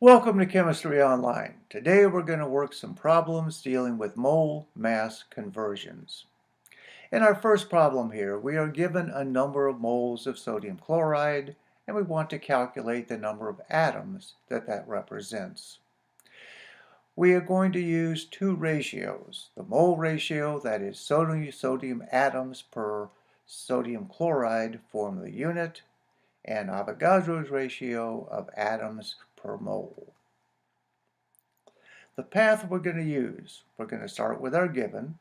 Welcome to Chemistry Online. Today we're going to work some problems dealing with mole mass conversions. In our first problem here, we are given a number of moles of sodium chloride and we want to calculate the number of atoms that represents. We are going to use two ratios. The mole ratio, that is sodium atoms per sodium chloride, formula unit, and Avogadro's ratio of atoms per mole. The path we're going to use, we're going to start with our given.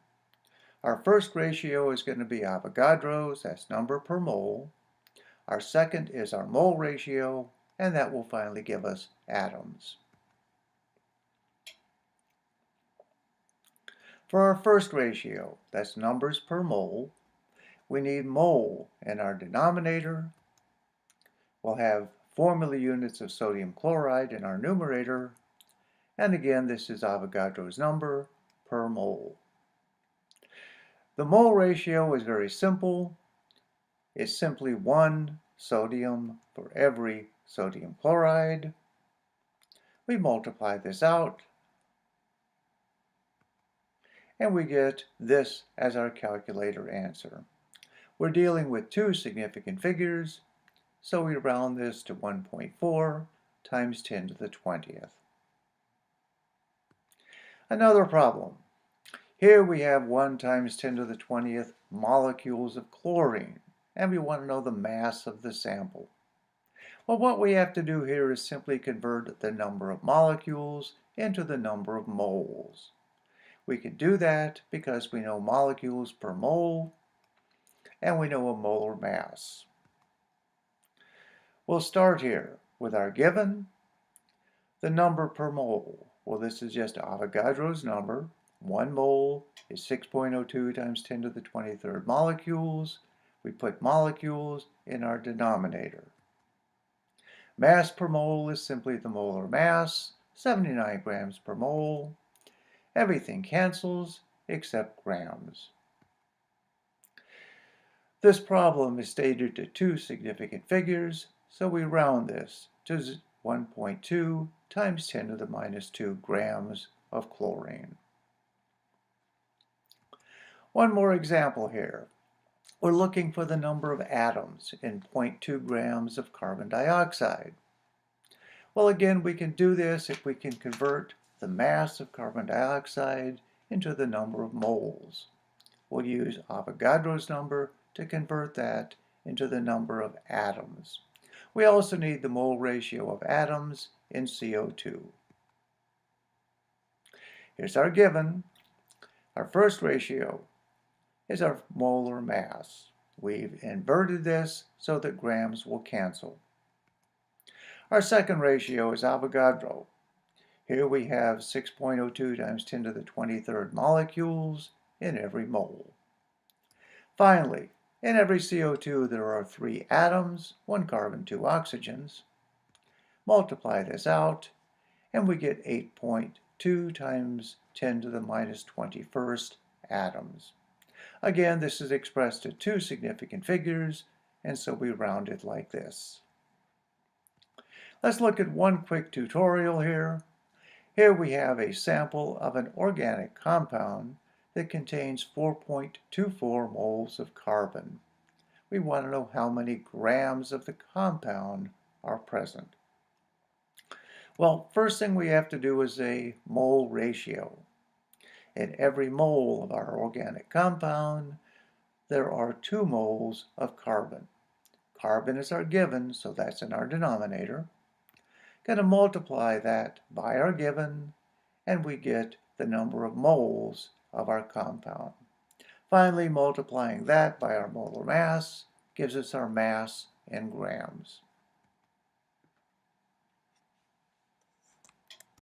Our first ratio is going to be Avogadro's, that's number per mole. Our second is our mole ratio, and that will finally give us atoms. For our first ratio, that's numbers per mole, we need mole in our denominator. We'll have formula units of sodium chloride in our numerator, and again this is Avogadro's number per mole. The mole ratio is very simple. It's simply 1 sodium for every sodium chloride. We multiply this out, and we get this as our calculator answer. We're dealing with two significant figures, so we round this to 1.4 times 10 to the 20th. Another problem. Here we have 1 times 10 to the 20th molecules of chlorine, and we want to know the mass of the sample. Well, what we have to do here is simply convert the number of molecules into the number of moles. We can do that because we know molecules per mole, and we know a molar mass. We'll start here with our given, the number per mole. Well, this is just Avogadro's number. 1 mole is 6.02 times 10 to the 23rd molecules. We put molecules in our denominator. Mass per mole is simply the molar mass, 79 grams per mole. Everything cancels except grams. This problem is stated to two significant figures, so we round this to 1.2 times 10 to the minus 2 grams of chlorine. One more example here. We're looking for the number of atoms in 0.2 grams of carbon dioxide. Well, again, we can do this if we can convert the mass of carbon dioxide into the number of moles. We'll use Avogadro's number to convert that into the number of atoms. We also need the mole ratio of atoms in CO2. Here's our given. Our first ratio is our molar mass. We've inverted this so that grams will cancel. Our second ratio is Avogadro. Here we have 6.02 times 10 to the 23rd molecules in every mole. Finally, in every CO2 there are 3 atoms, 1 carbon, 2 oxygens. Multiply this out, and we get 8.2 times 10 to the minus 21st atoms. Again, this is expressed to two significant figures, and so we round it like this. Let's look at one quick tutorial here. Here we have a sample of an organic compound that contains 4.24 moles of carbon. We want to know how many grams of the compound are present. Well, first thing we have to do is a mole ratio. In every mole of our organic compound, there are 2 moles of carbon. Carbon is our given, so that's in our denominator. Going to multiply that by our given, and we get the number of moles of our compound. Finally, multiplying that by our molar mass gives us our mass in grams.